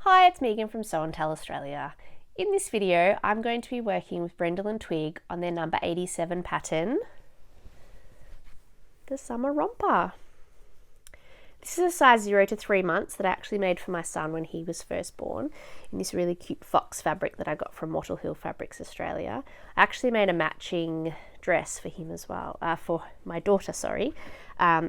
Hi, it's Megan from Sew and Tell Australia. In this video, I'm going to be working with Brindille and Twig on their number 87 pattern, the summer romper. This is a size 0 to 3 months that I actually made for my son when he was first born in this really cute fox fabric that I got from Wattle Hill Fabrics Australia. I actually made a matching dress for him as well, for my daughter,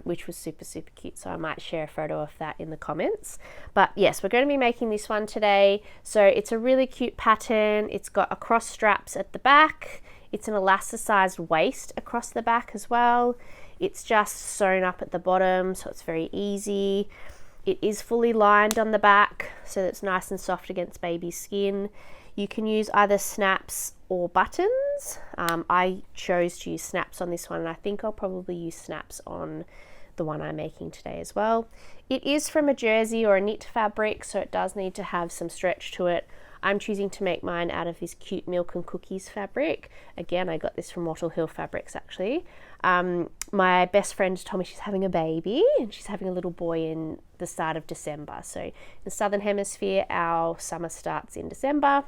which was super cute, so I might share a photo of that in the comments. But yes, we're going to be making this one today. So it's a really cute pattern. It's got across straps at the back. It's an elasticized waist across the back as well. It's just sewn up at the bottom, so it's very easy. It is fully lined on the back, so that it's nice and soft against baby skin. You can use either snaps or buttons. I chose to use snaps on this one, and I think I'll probably use snaps on the one I'm making today as well. It is from a jersey or a knit fabric, so it does need to have some stretch to it. I'm choosing to make mine out of this cute milk and cookies fabric. Again, I got this from Wattle Hill Fabrics actually. My best friend told me she's having a baby and she's having a little boy in the start of December. So in the Southern Hemisphere, our summer starts in December.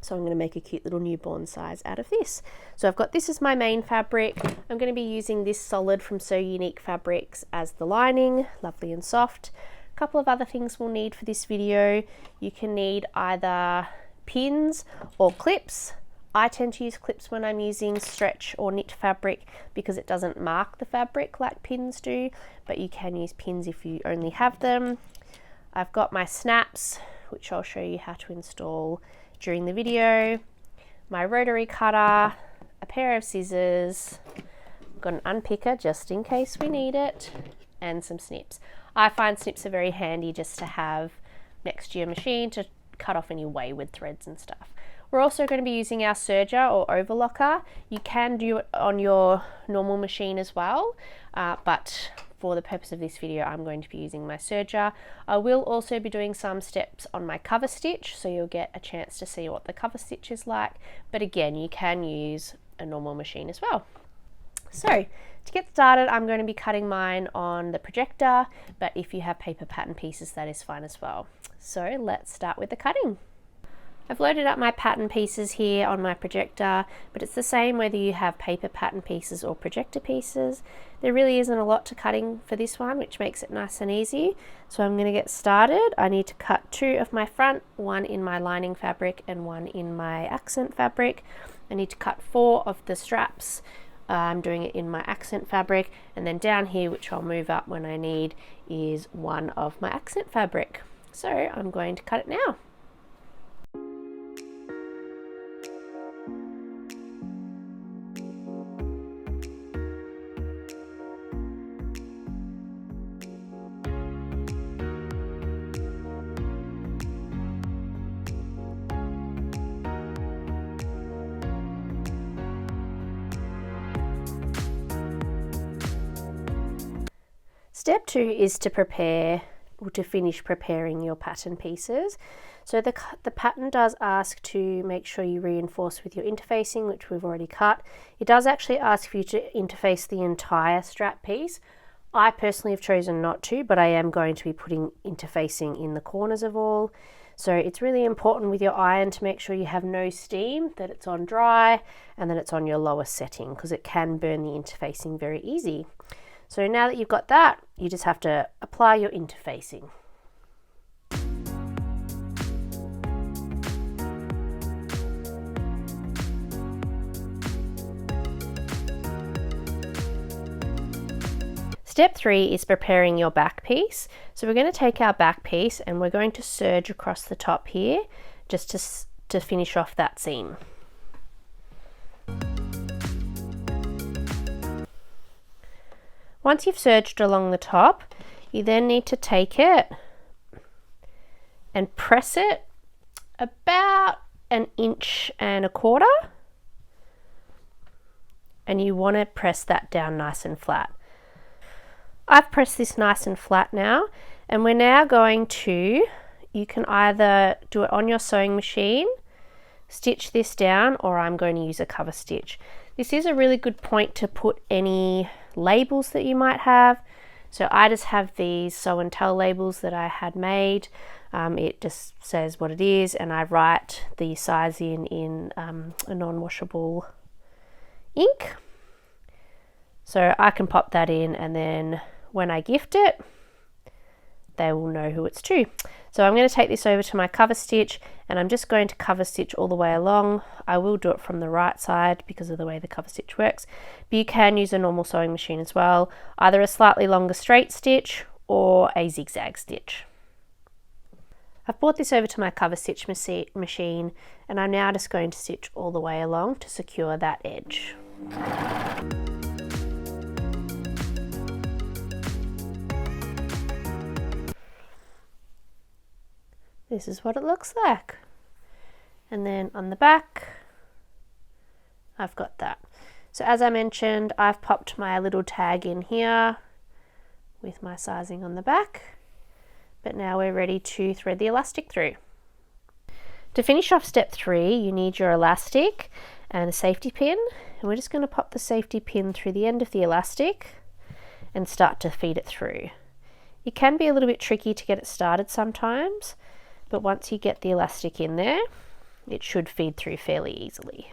So I'm going to make a cute little newborn size out of this. So I've got this as my main fabric. I'm going to be using this solid from So Unique Fabrics as the lining, lovely and soft. A couple of other things we'll need for this video. You can need either pins or clips. I tend to use clips when I'm using stretch or knit fabric because it doesn't mark the fabric like pins do, but you can use pins if you only have them. I've got my snaps, which I'll show you how to install during the video, my rotary cutter, a pair of scissors, I've got an unpicker just in case we need it, and some snips. I find snips are very handy just to have next to your machine to cut off any wayward threads and stuff. We're also going to be using our serger or overlocker. You can do it on your normal machine as well, but for the purpose of this video, I'm going to be using my serger. I will also be doing some steps on my cover stitch, so you'll get a chance to see what the cover stitch is like. But again, you can use a normal machine as well. So to get started, I'm going to be cutting mine on the projector, but if you have paper pattern pieces, that is fine as well. So let's start with the cutting. I've loaded up my pattern pieces here on my projector, but it's the same whether you have paper pattern pieces or projector pieces. There really isn't a lot to cutting for this one, which makes it nice and easy. So I'm going to get started. I need to cut 2 of my front, 1 in my lining fabric and 1 in my accent fabric. I need to cut 4 of the straps. I'm doing it in my accent fabric, and then down here, which I'll move up when I need, is 1 of my accent fabric. So I'm going to cut it now. Step 2 is to prepare or to finish preparing your pattern pieces. So the pattern does ask to make sure you reinforce with your interfacing, which we've already cut. It does actually ask for you to interface the entire strap piece. I personally have chosen not to, but I am going to be putting interfacing in the corners of all. So it's really important with your iron to make sure you have no steam, that it's on dry, and that it's on your lowest setting, because it can burn the interfacing very easy. So now that you've got that, you just have to apply your interfacing. Step 3 is preparing your back piece. So we're going to take our back piece and we're going to serge across the top here just to finish off that seam. Once you've serged along the top, you then need to take it and press it about 1.25 inches, and you want to press that down nice and flat. I've pressed this nice and flat now, and we're now going to, you can either do it on your sewing machine, stitch this down, or I'm going to use a cover stitch. This is a really good point to put any labels that you might have. So I just have these sew and tell labels that I had made. It just says what it is, and I write the size in a non-washable ink. So I can pop that in, and then when I gift it, they will know who it's to. So I'm going to take this over to my cover stitch, and I'm just going to cover stitch all the way along. I will do it from the right side because of the way the cover stitch works, but you can use a normal sewing machine as well, either a slightly longer straight stitch or a zigzag stitch. I've brought this over to my cover stitch machine, and I'm now just going to stitch all the way along to secure that edge. This is what it looks like. And then on the back, I've got that. So as I mentioned, I've popped my little tag in here with my sizing on the back. But now we're ready to thread the elastic through. To finish off step 3, you need your elastic and a safety pin, and we're just going to pop the safety pin through the end of the elastic and start to feed it through. It can be a little bit tricky to get it started sometimes, but once you get the elastic in there, it should feed through fairly easily.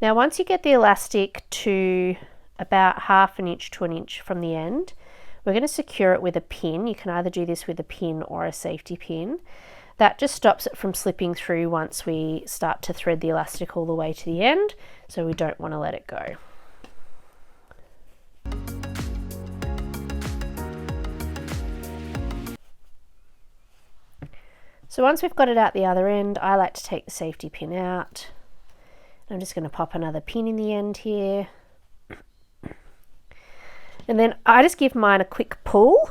Now once you get the elastic to about 1/2 inch to 1 inch from the end, we're going to secure it with a pin. You can either do this with a pin or a safety pin. That just stops it from slipping through once we start to thread the elastic all the way to the end, so we don't want to let it go. So once we've got it out the other end, I like to take the safety pin out. I'm just going to pop another pin in the end here. And then I just give mine a quick pull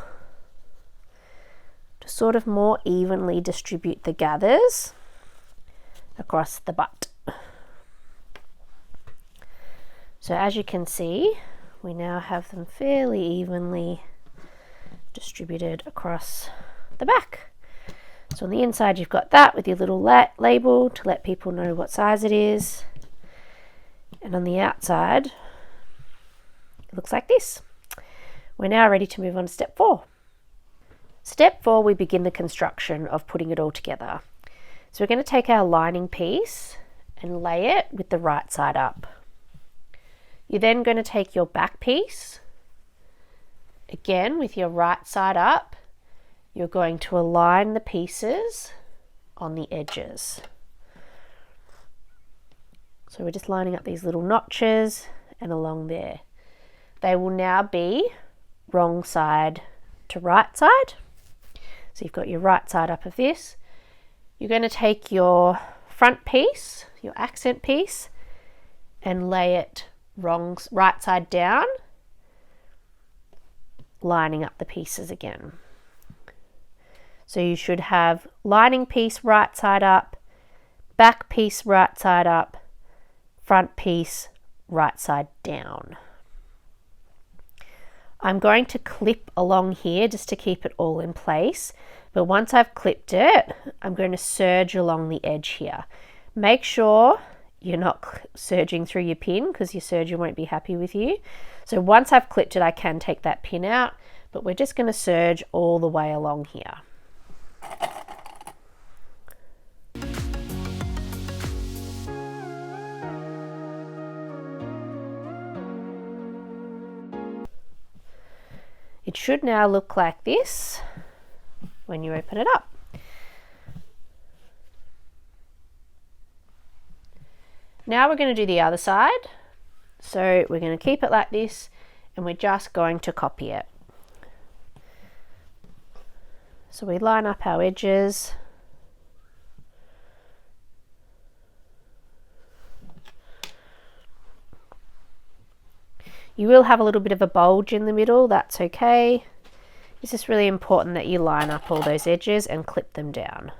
to sort of more evenly distribute the gathers across the butt. So as you can see, we now have them fairly evenly distributed across the back. So on the inside you've got that with your little label to let people know what size it is. And on the outside, it looks like this. We're now ready to move on to step 4. Step 4, we begin the construction of putting it all together. So we're going to take our lining piece and lay it with the right side up. You're then going to take your back piece, again with your right side up. You're going to align the pieces on the edges. So we're just lining up these little notches and along there. They will now be wrong side to right side. So you've got your right side up of this. You're going to take your front piece, your accent piece, and lay it right side down, lining up the pieces again. So you should have lining piece right side up, back piece right side up, front piece right side down. I'm going to clip along here just to keep it all in place, but once I've clipped it, I'm going to serge along the edge here. Make sure you're not serging through your pin because your serger won't be happy with you. So once I've clipped it, I can take that pin out, but we're just going to serge all the way along here. It should now look like this when you open it up. Now we're going to do the other side. So we're going to keep it like this and we're just going to copy it. So we line up our edges. You will have a little bit of a bulge in the middle, that's okay. It's just really important that you line up all those edges and clip them down.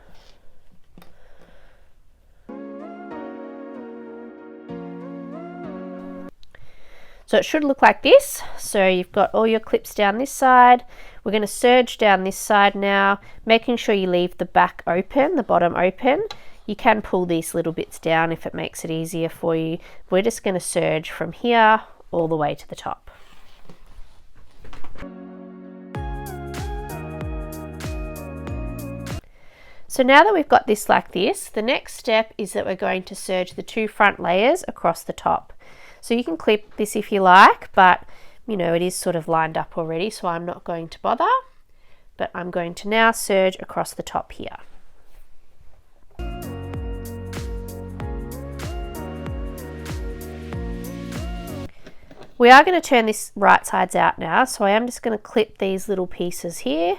So it should look like this. So you've got all your clips down this side. We're going to serge down this side now, making sure you leave the back open, the bottom open. You can pull these little bits down if it makes it easier for you. We're just going to serge from here all the way to the top. So now that we've got this like this, the next step is that we're going to serge the 2 front layers across the top. So you can clip this if you like, but you know, it is sort of lined up already, so I'm not going to bother. But I'm going to now serge across the top here. We are going to turn this right sides out now, so I am just going to clip these little pieces here.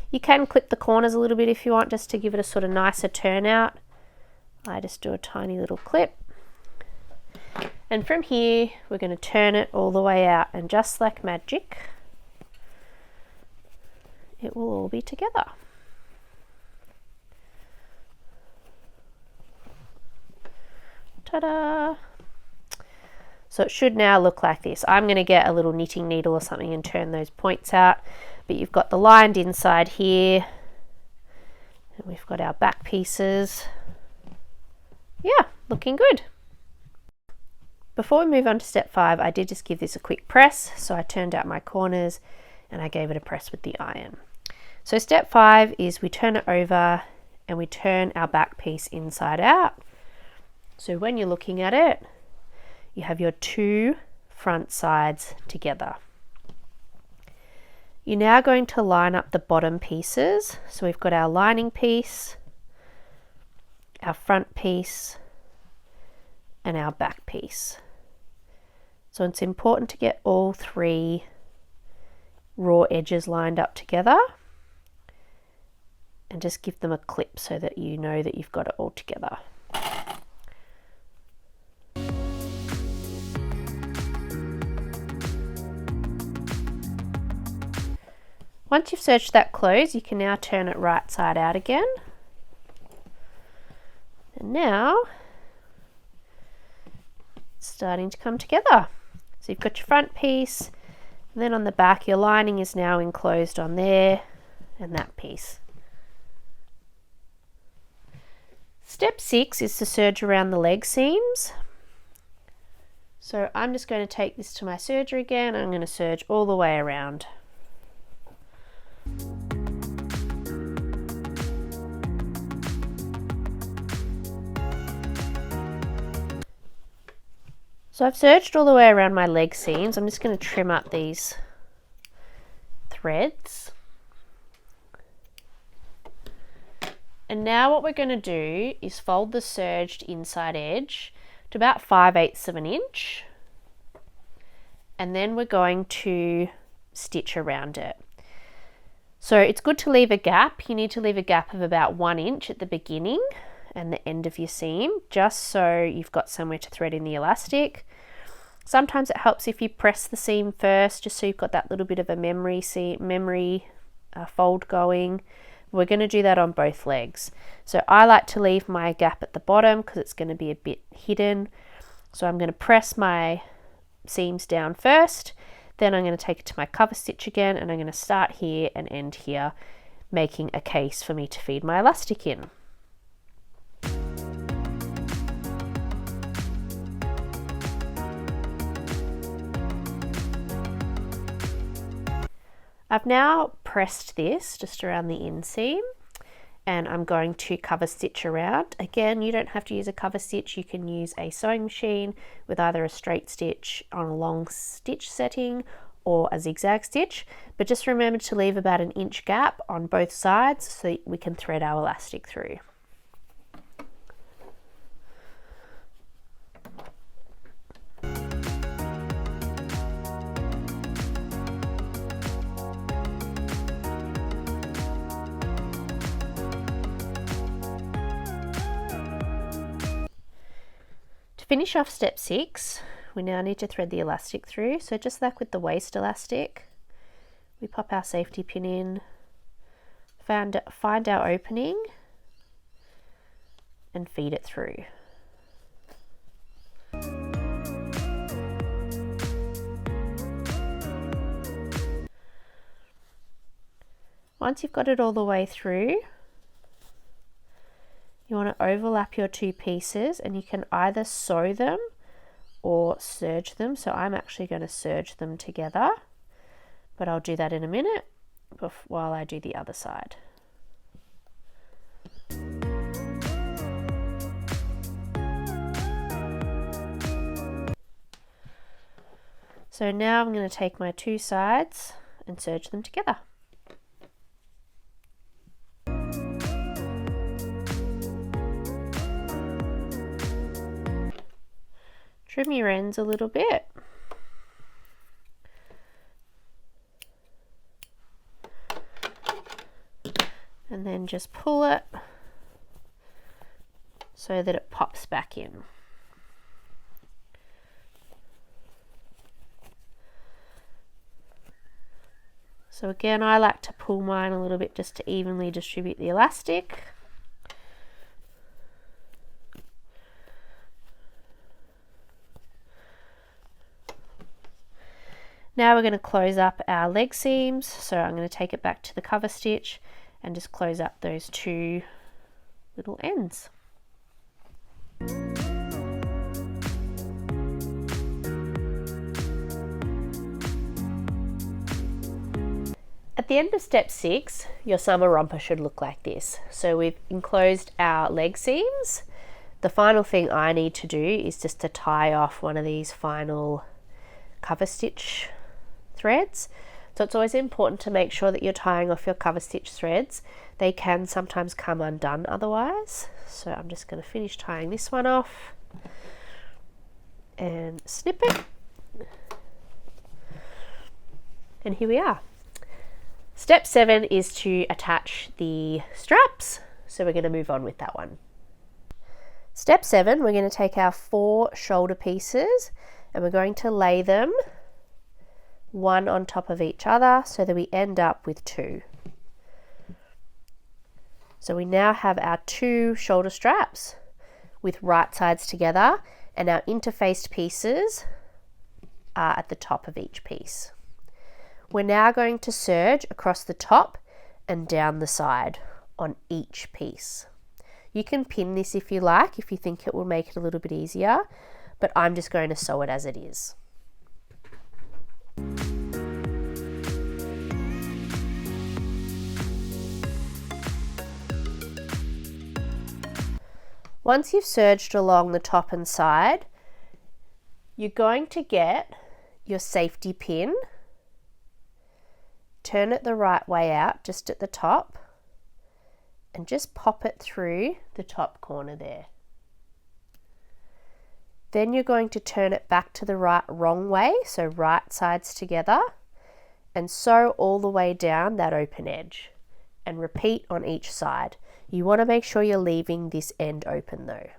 You can clip the corners a little bit if you want, just to give it a sort of nicer turnout. I just do a tiny little clip. And from here, we're going to turn it all the way out, and just like magic, it will all be together. Ta-da! So it should now look like this. I'm going to get a little knitting needle or something and turn those points out. But you've got the lined inside here. And we've got our back pieces. Yeah, looking good. Before we move on to step 5, I did just give this a quick press. So I turned out my corners and I gave it a press with the iron. So step 5 is we turn it over and we turn our back piece inside out. So when you're looking at it, you have your 2 front sides together. You're now going to line up the bottom pieces. So we've got our lining piece, our front piece, and our back piece. So it's important to get all 3 raw edges lined up together and just give them a clip so that you know that you've got it all together. Once you've serged that close, you can now turn it right side out again. And now it's starting to come together. So you've got your front piece, and then on the back your lining is now enclosed on there and that piece. Step 6 is to serge around the leg seams. So I'm just going to take this to my serger again. I'm going to serge all the way around. So I've serged all the way around my leg seams. I'm just going to trim up these threads. And now what we're going to do is fold the serged inside edge to about 5/8 of an inch. And then we're going to stitch around it. So it's good to leave a gap. You need to leave a gap of about 1 inch at the beginning and the end of your seam, just so you've got somewhere to thread in the elastic. Sometimes it helps if you press the seam first, just so you've got that little bit of a memory fold going. We're going to do that on both legs. So I like to leave my gap at the bottom because it's going to be a bit hidden. So I'm going to press my seams down first, then I'm going to take it to my cover stitch again, and I'm going to start here and end here, making a case for me to feed my elastic in. I've now pressed this just around the inseam, and I'm going to cover stitch around. Again, you don't have to use a cover stitch. You can use a sewing machine with either a straight stitch on a long stitch setting or a zigzag stitch, but just remember to leave about 1 inch gap on both sides so we can thread our elastic through. Finish off step 6, we now need to thread the elastic through. So just like with the waist elastic, we pop our safety pin in, find our opening and feed it through. Once you've got it all the way through, You want to overlap your two pieces, and you can either sew them or serge them. So I'm actually going to serge them together, but I'll do that in a minute while I do the other side. So now I'm going to take my two sides and serge them together. Trim your ends a little bit. And then just pull it so that it pops back in. So again, I like to pull mine a little bit just to evenly distribute the elastic. Now we're going to close up our leg seams, so I'm going to take it back to the cover stitch and just close up those two little ends. At the end of step 6, your summer romper should look like this. So we've enclosed our leg seams. The final thing I need to do is just to tie off one of these final cover stitch threads. So it's always important to make sure that you're tying off your cover stitch threads. They can sometimes come undone otherwise. So I'm just going to finish tying this one off and snip it. And here we are. Step 7 is to attach the straps. So we're going to move on with that one. Step 7, we're going to take our 4 shoulder pieces and we're going to lay them one on top of each other so that we end up with 2. So we now have our 2 shoulder straps with right sides together, and our interfaced pieces are at the top of each piece. We're now going to serge across the top and down the side on each piece. You can pin this if you like, if you think it will make it a little bit easier, but I'm just going to sew it as it is. Once you've serged along the top and side, you're going to get your safety pin, turn it the right way out just at the top, and just pop it through the top corner there. Then you're going to turn it back to the wrong way, so right sides together, and sew all the way down that open edge, and repeat on each side. You want to make sure you're leaving this end open though.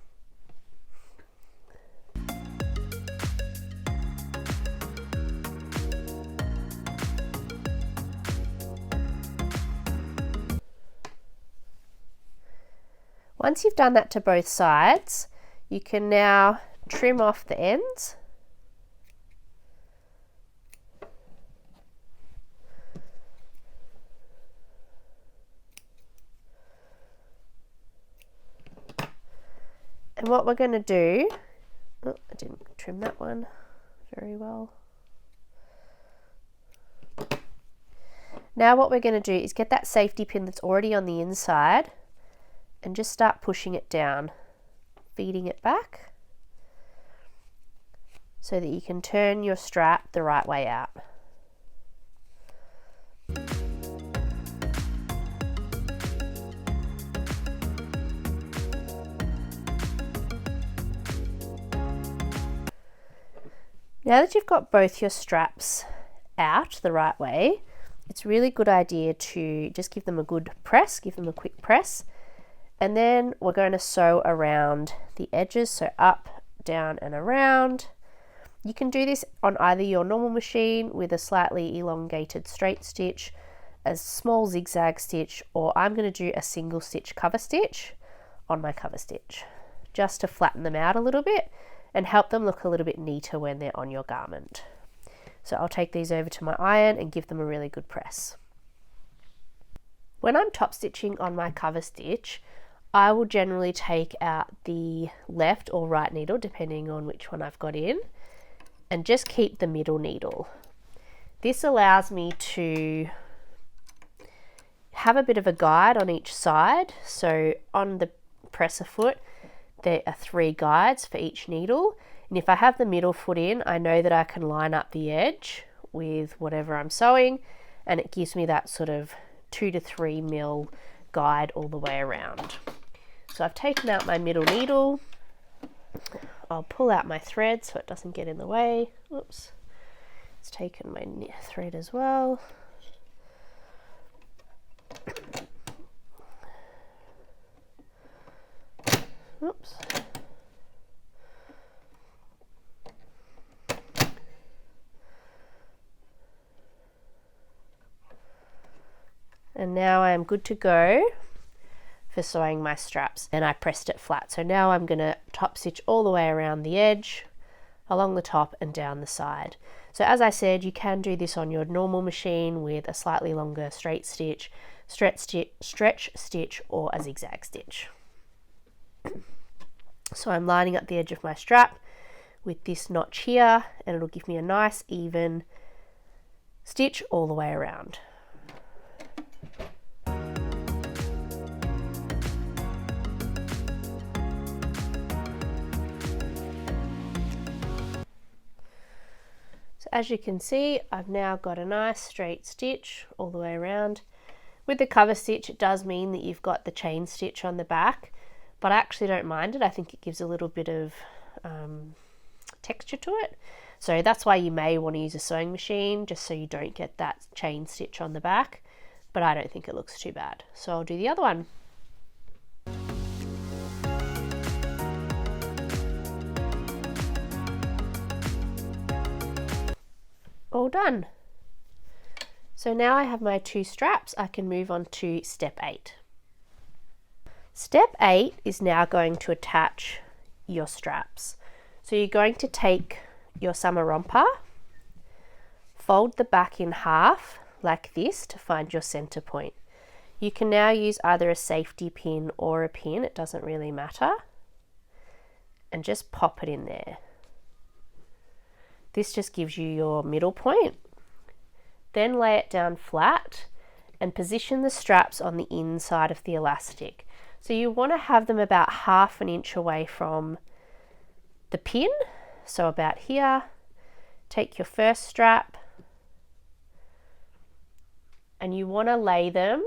Once you've done that to both sides, you can now trim off the ends. And what we're going to do, oh, I didn't trim that one very well. Now what we're going to do is get that safety pin that's already on the inside and just start pushing it down, feeding it back so that you can turn your strap the right way out. Now that you've got both your straps out the right way, it's a really good idea to just give them a good press, give them a quick press, and then we're going to sew around the edges, so up, down and around. You can do this on either your normal machine with a slightly elongated straight stitch, a small zigzag stitch, or I'm going to do a single stitch cover stitch on my cover stitch, just to flatten them out a little bit and help them look a little bit neater when they're on your garment. So I'll take these over to my iron and give them a really good press. When I'm top stitching on my cover stitch, I will generally take out the left or right needle depending on which one I've got in, and just keep the middle needle. This allows me to have a bit of a guide on each side. So on the presser foot there are 3 guides for each needle, and if I have the middle foot in, I know that I can line up the edge with whatever I'm sewing, and it gives me that sort of 2 to 3 mil guide all the way around. So I've taken out my middle needle. I'll pull out my thread so it doesn't get in the way. Oops, it's taken my thread as well. Oops. And now I am good to go for sewing my straps, and I pressed it flat. So now I'm going to top stitch all the way around the edge, along the top and down the side. So as I said, you can do this on your normal machine with a slightly longer straight stitch, stretch stitch, or a zigzag stitch. So I'm lining up the edge of my strap with this notch here, and it'll give me a nice even stitch all the way around. So as you can see, I've now got a nice straight stitch all the way around. With the cover stitch, it does mean that you've got the chain stitch on the back, but I actually don't mind it. I think it gives a little bit of texture to it. So that's why you may want to use a sewing machine, just so you don't get that chain stitch on the back, but I don't think it looks too bad. So I'll do the other one. All done. So now I have my 2 straps, I can move on to step 8. Step 8 is now going to attach your straps. So you're going to take your summer romper, fold the back in half like this to find your center point. You can now use either a safety pin or a pin, it doesn't really matter, and just pop it in there. This just gives you your middle point. Then lay it down flat and position the straps on the inside of the elastic. So you want to have them about 1/2 inch away from the pin, so about here. Take your first strap and you want to lay them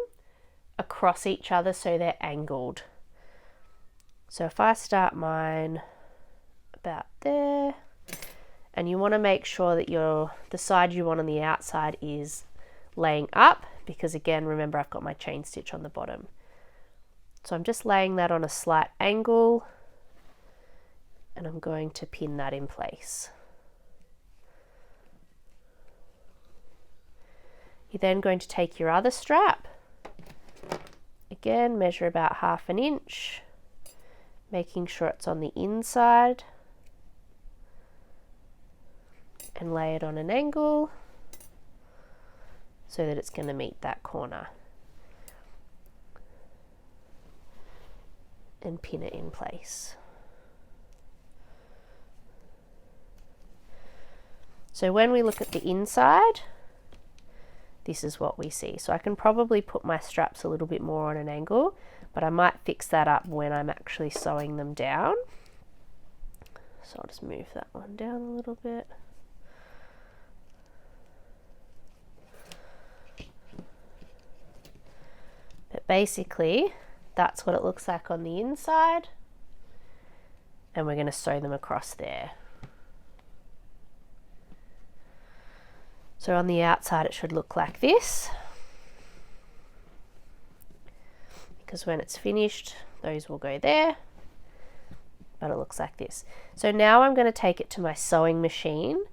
across each other so they're angled. So if I start mine about there, and you want to make sure that the side you want on the outside is laying up, because again, remember I've got my chain stitch on the bottom. So I'm just laying that on a slight angle, and I'm going to pin that in place. You're then going to take your other strap, again measure about 1/2 inch, making sure it's on the inside, and lay it on an angle so that it's going to meet that corner, and pin it in place. So when we look at the inside, this is what we see. So I can probably put my straps a little bit more on an angle, but I might fix that up when I'm actually sewing them down. So I'll just move that one down a little bit. But basically, that's what it looks like on the inside, and we're going to sew them across there. So on the outside it should look like this, because when it's finished those will go there, but it looks like this. So now I'm going to take it to my sewing machine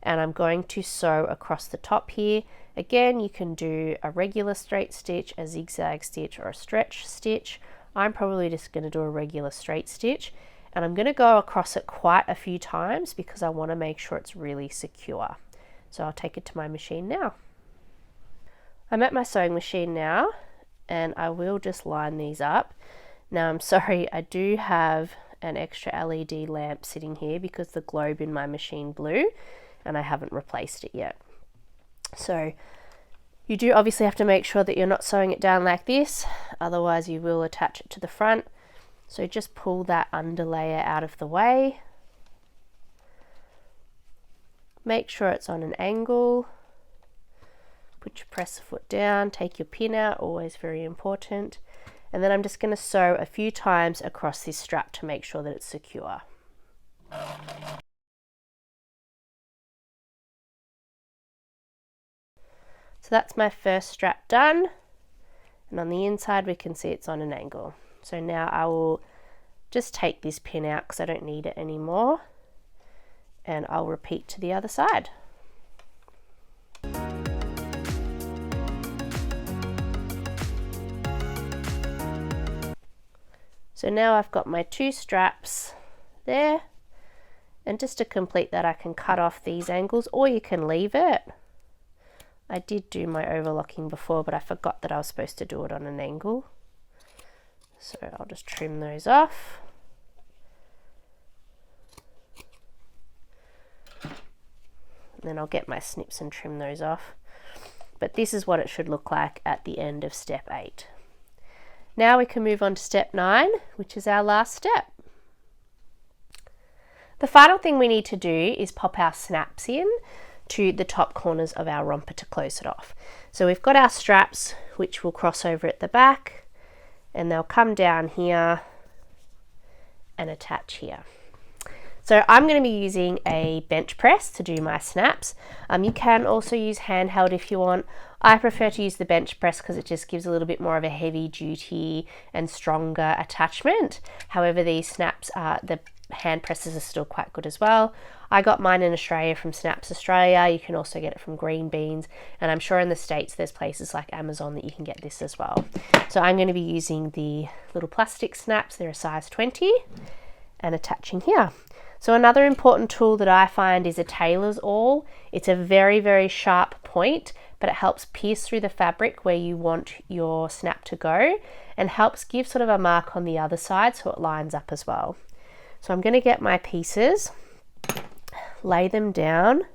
and I'm going to sew across the top here. Again, you can do a regular straight stitch, a zigzag stitch, or a stretch stitch. I'm probably just going to do a regular straight stitch, and I'm going to go across it quite a few times because I want to make sure it's really secure. So I'll take it to my machine now. I'm at my sewing machine now, and I will just line these up. Now I'm sorry, I do have an extra LED lamp sitting here because the globe in my machine blew and I haven't replaced it yet. So you do obviously have to make sure that you're not sewing it down like this, otherwise you will attach it to the front. So just pull that under layer out of the way. Make sure it's on an angle. Put your presser foot down, take your pin out, always very important. And then I'm just going to sew a few times across this strap to make sure that it's secure. So that's my first strap done. And on the inside we can see it's on an angle. So now I will just take this pin out because I don't need it anymore. And I'll repeat to the other side. So now I've got my 2 straps there, and just to complete that I can cut off these angles or you can leave it. I did do my overlocking before, but I forgot that I was supposed to do it on an angle. So I'll just trim those off. And then I'll get my snips and trim those off. But this is what it should look like at the end of step 8. Now we can move on to step 9, which is our last step. The final thing we need to do is pop our snaps in to the top corners of our romper to close it off. So we've got our straps which will cross over at the back and they'll come down here and attach here. So I'm going to be using a bench press to do my snaps. You can also use handheld if you want. I prefer to use the bench press because it just gives a little bit more of a heavy duty and stronger attachment. However, these snaps the hand presses are still quite good as well. I got mine in Australia from Snaps Australia. You can also get it from Green Beans, and I'm sure in the States there's places like Amazon that you can get this as well. So I'm going to be using the little plastic snaps. They're a size 20 and attaching here. So another important tool that I find is a tailor's awl. It's a very, very sharp point, but it helps pierce through the fabric where you want your snap to go and helps give sort of a mark on the other side so it lines up as well. So I'm going to get my pieces, lay them down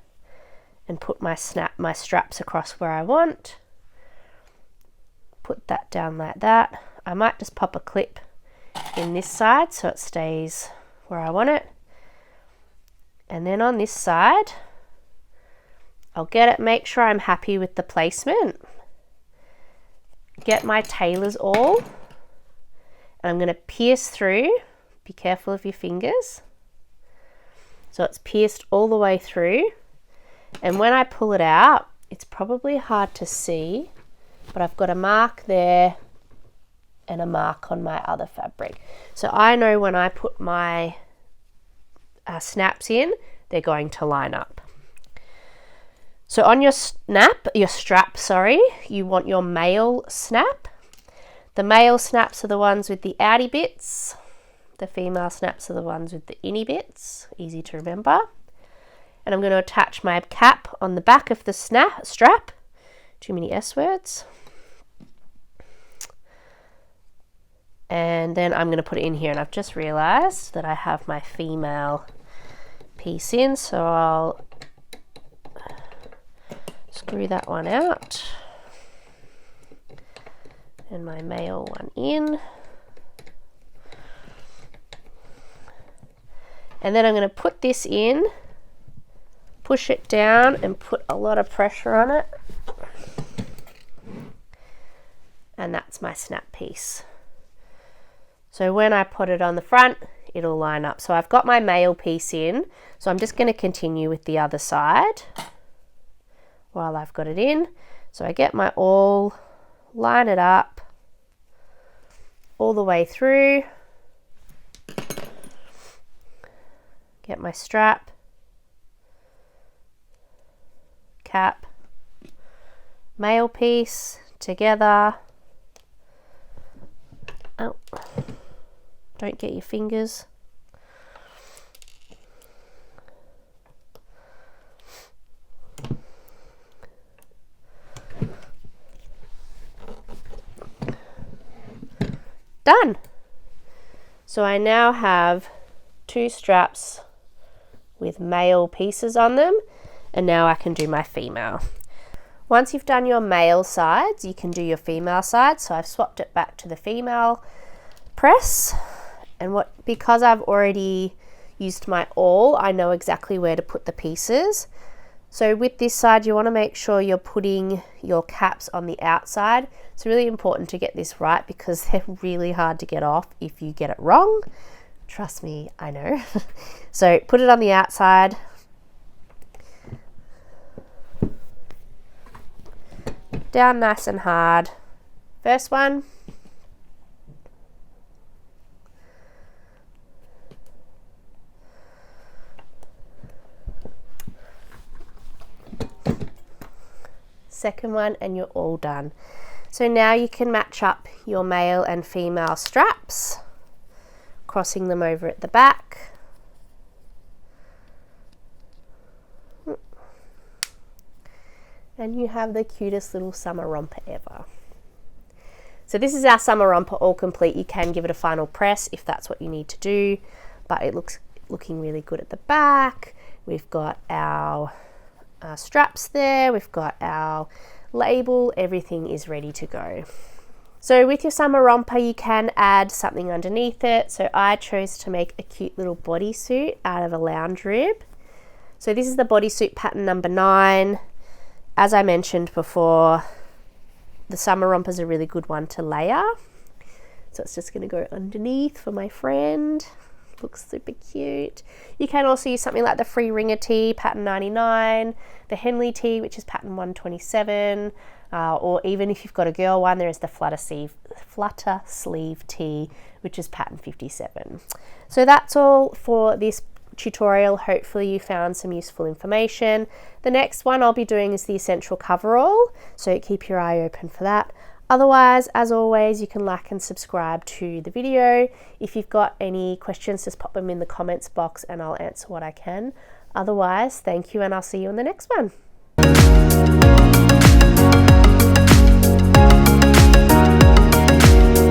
and put my straps across where I want. Put that down like that. I might just pop a clip in this side so it stays where I want it. And then on this side, I'll get it, make sure I'm happy with the placement. Get my tailor's awl, and I'm going to pierce through. Be careful of your fingers. So it's pierced all the way through. And when I pull it out, it's probably hard to see, but I've got a mark there and a mark on my other fabric. So I know when I put my snaps in, they're going to line up. So on your strap, you want your male snap. The male snaps are the ones with the outy bits. The female snaps are the ones with the inny bits. Easy to remember. And I'm going to attach my cap on the back of the strap. Too many S words. And then I'm going to put it in here, and I've just realized that I have my female piece in, so I'll screw that one out and my male one in, and then I'm going to put this in, push it down and put a lot of pressure on it, and that's my snap piece. So when I put it on the front, it'll line up. So I've got my male piece in, so I'm just going to continue with the other side while I've got it in. So I get my awl, line it up all the way through, get my strap, cap, male piece together. Oh, don't get your fingers. Done. So I now have 2 straps with male pieces on them, and now I can do my female. Once you've done your male sides, you can do your female sides. So I've swapped it back to the female press, and because I've already used my awl, I know exactly where to put the pieces. So with this side, you want to make sure you're putting your caps on the outside. It's really important to get this right because they're really hard to get off if you get it wrong. Trust me, I know. So put it on the outside. Down nice and hard. First one. Second one, and you're all done. So now you can match up your male and female straps, crossing them over at the back. And you have the cutest little summer romper ever. So this is our summer romper all complete. You can give it a final press if that's what you need to do, but it looking really good at the back. We've got our straps there, we've got our label, everything is ready to go. So with your summer romper, you can add something underneath it. So I chose to make a cute little bodysuit out of a lounge rib. So this is the bodysuit pattern number 9. As I mentioned before, the summer romper is a really good one to layer. So it's just going to go underneath for my friend. Looks super cute. You can also use something like the free ringer tee, pattern 99, the Henley tee, which is pattern 127, or even if you've got a girl one, there is the flutter sleeve tee, which is pattern 57. So that's all for this tutorial. Hopefully you found some useful information. The next one I'll be doing is the essential coverall, so keep your eye open for that. Otherwise, as always, you can like and subscribe to the video. If you've got any questions, just pop them in the comments box and I'll answer what I can. Otherwise, thank you, and I'll see you in the next one.